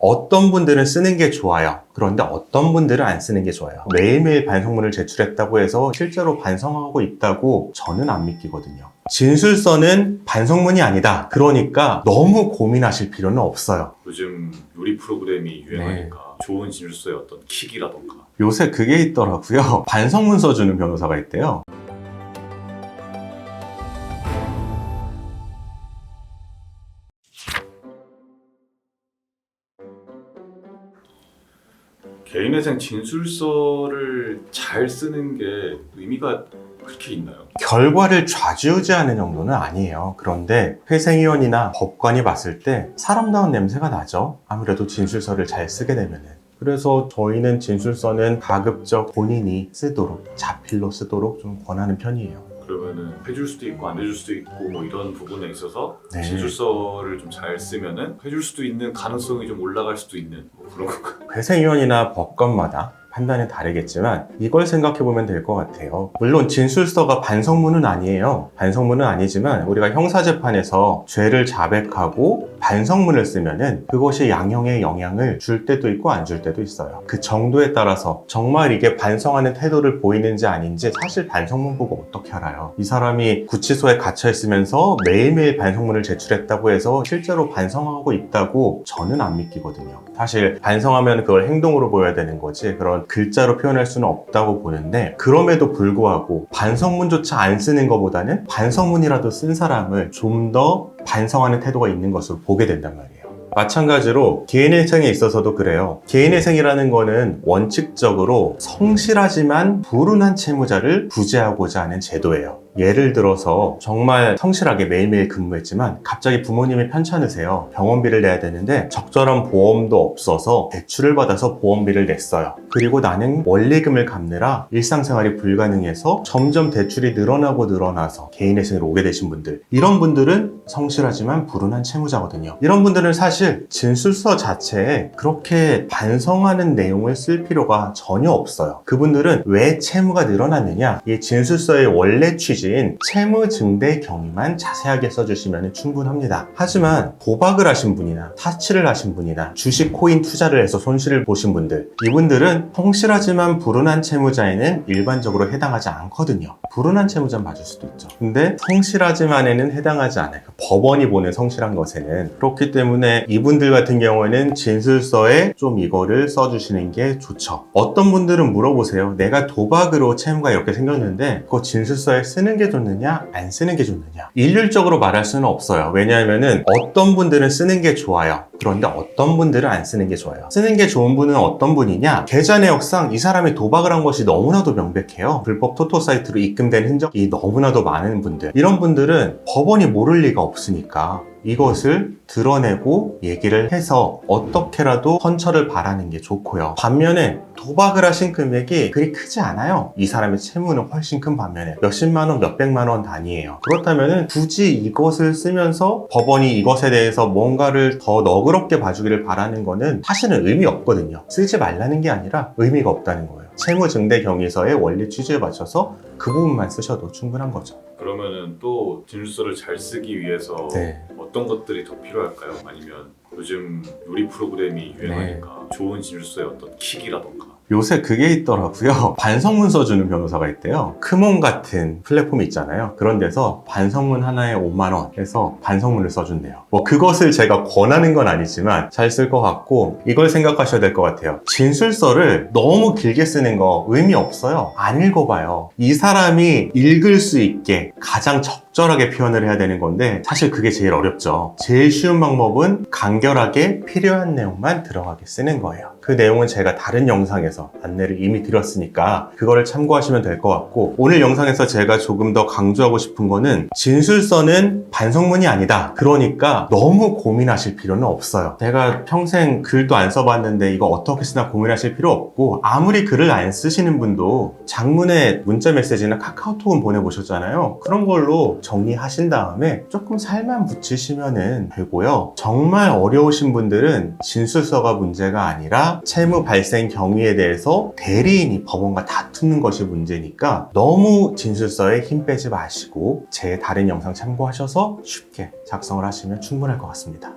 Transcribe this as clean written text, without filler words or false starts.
어떤 분들은 쓰는 게 좋아요. 그런데 어떤 분들은 안 쓰는 게 좋아요. 매일매일 반성문을 제출했다고 해서 실제로 반성하고 있다고 저는 안 믿기거든요. 진술서는 반성문이 아니다. 그러니까 너무 고민하실 필요는 없어요. 요즘 요리 프로그램이 유행하니까 좋은 진술서의 어떤 킥이라던가 요새 그게 있더라고요. 반성문 써주는 변호사가 있대요. 개인회생 진술서를 잘 쓰는 게 의미가 그렇게 있나요? 결과를 좌지우지하는 정도는 아니에요. 그런데 회생위원이나 법관이 봤을 때 사람다운 냄새가 나죠. 아무래도 진술서를 잘 쓰게 되면은. 그래서 저희는 진술서는 가급적 본인이 쓰도록, 자필로 쓰도록 좀 권하는 편이에요. 그러면은 해줄 수도 있고 안 해줄 수도 있고 뭐 이런 부분에 있어서 네. 진술서를 좀 잘 쓰면은 해줄 수도 있는 가능성이 좀 올라갈 수도 있는 뭐 그런 건가요? 회생위원이나 법관마다 판단은 다르겠지만 이걸 생각해 보면 될 것 같아요. 물론 진술서가 반성문은 아니에요. 반성문은 아니지만 우리가 형사재판에서 죄를 자백하고 반성문을 쓰면은 그것이 양형에 영향을 줄 때도 있고 안 줄 때도 있어요. 그 정도에 따라서 정말 이게 반성하는 태도를 보이는지 아닌지 사실 반성문 보고 어떻게 알아요? 이 사람이 구치소에 갇혀 있으면서 매일매일 반성문을 제출했다고 해서 실제로 반성하고 있다고 저는 안 믿기거든요. 사실 반성하면 그걸 행동으로 보여야 되는 거지 그런 글자로 표현할 수는 없다고 보는데 그럼에도 불구하고 반성문조차 안 쓰는 것보다는 반성문이라도 쓴 사람을 좀 더 반성하는 태도가 있는 것으로 보게 된단 말이에요. 마찬가지로 개인회생에 있어서도 그래요. 개인회생이라는 거는 원칙적으로 성실하지만 불운한 채무자를 구제하고자 하는 제도예요. 예를 들어서 정말 성실하게 매일매일 근무했지만 갑자기 부모님이 편찮으세요. 병원비를 내야 되는데 적절한 보험도 없어서 대출을 받아서 보험비를 냈어요. 그리고 나는 원리금을 갚느라 일상생활이 불가능해서 점점 대출이 늘어나서 개인회생으로 오게 되신 분들, 이런 분들은 성실하지만 불운한 채무자거든요. 이런 분들은 사실 진술서 자체에 그렇게 반성하는 내용을 쓸 필요가 전혀 없어요. 그분들은 왜 채무가 늘어났느냐, 이 진술서의 원래 취지 채무 증대 경위만 자세하게 써주시면 충분합니다. 하지만 도박을 하신 분이나 사치를 하신 분이나 주식 코인 투자를 해서 손실을 보신 분들, 이분들은 성실하지만 불운한 채무자에는 일반적으로 해당하지 않거든요. 불운한 채무자는 맞을 수도 있죠. 근데 성실하지만에는 해당하지 않아요. 법원이 보는 성실한 것에는. 그렇기 때문에 이분들 같은 경우에는 진술서에 좀 이거를 써주시는 게 좋죠. 어떤 분들은 물어보세요. 내가 도박으로 채무가 이렇게 생겼는데 그거 진술서에 쓰는 게 좋느냐 안 쓰는 게 좋느냐, 일률적으로 말할 수는 없어요. 왜냐하면은 어떤 분들은 쓰는 게 좋아요. 그런데 어떤 분들은 안 쓰는 게 좋아요. 쓰는 게 좋은 분은 어떤 분이냐, 계좌 내역상 이 사람이 도박을 한 것이 너무나도 명백해요. 불법 토토 사이트로 입금된 흔적이 너무나도 많은 분들, 이런 분들은 법원이 모를 리가 없으니까 이것을 드러내고 얘기를 해서 어떻게라도 선처를 바라는 게 좋고요. 반면에 도박을 하신 금액이 그리 크지 않아요. 이 사람의 채무는 훨씬 큰 반면에 몇십만 원, 몇백만 원 단위예요. 그렇다면 굳이 이것을 쓰면서 법원이 이것에 대해서 뭔가를 더 너그럽게 봐주기를 바라는 거는 사실은 의미 없거든요. 쓰지 말라는 게 아니라 의미가 없다는 거예요. 채무 증대 경위서의 원리 취지에 맞춰서 그 부분만 쓰셔도 충분한 거죠. 그러면은 또 진술서를 잘 쓰기 위해서 네. 어떤 것들이 더 필요할까요? 아니면 요즘 요리 프로그램이 유행하니까 좋은 진술서의 어떤 킥이라던가 요새 그게 있더라고요. 반성문 써주는 변호사가 있대요. 크몬 같은 플랫폼 있잖아요. 그런 데서 반성문 하나에 5만 원 해서 반성문을 써준대요. 뭐 그것을 제가 권하는 건 아니지만 잘 쓸 것 같고, 이걸 생각하셔야 될 것 같아요. 진술서를 너무 길게 쓰는 거 의미 없어요. 안 읽어봐요. 이 사람이 읽을 수 있게 가장 적절하게 표현을 해야 되는 건데 사실 그게 제일 어렵죠. 제일 쉬운 방법은 간결하게 필요한 내용만 들어가게 쓰는 거예요. 그 내용은 제가 다른 영상에서 안내를 이미 드렸으니까 그거를 참고하시면 될 것 같고, 오늘 영상에서 제가 조금 더 강조하고 싶은 거는 진술서는 반성문이 아니다. 그러니까 너무 고민하실 필요는 없어요. 제가 평생 글도 안 써봤는데 이거 어떻게 쓰나 고민하실 필요 없고, 아무리 글을 안 쓰시는 분도 장문의 문자 메시지나 카카오톡은 보내보셨잖아요. 그런 걸로 정리하신 다음에 조금 살만 붙이시면 되고요. 정말 어려우신 분들은 진술서가 문제가 아니라 채무 발생 경위에 대해서 대리인이 법원과 다투는 것이 문제니까 너무 진술서에 힘 빼지 마시고 제 다른 영상 참고하셔서 쉽게 작성을 하시면 충분할 것 같습니다.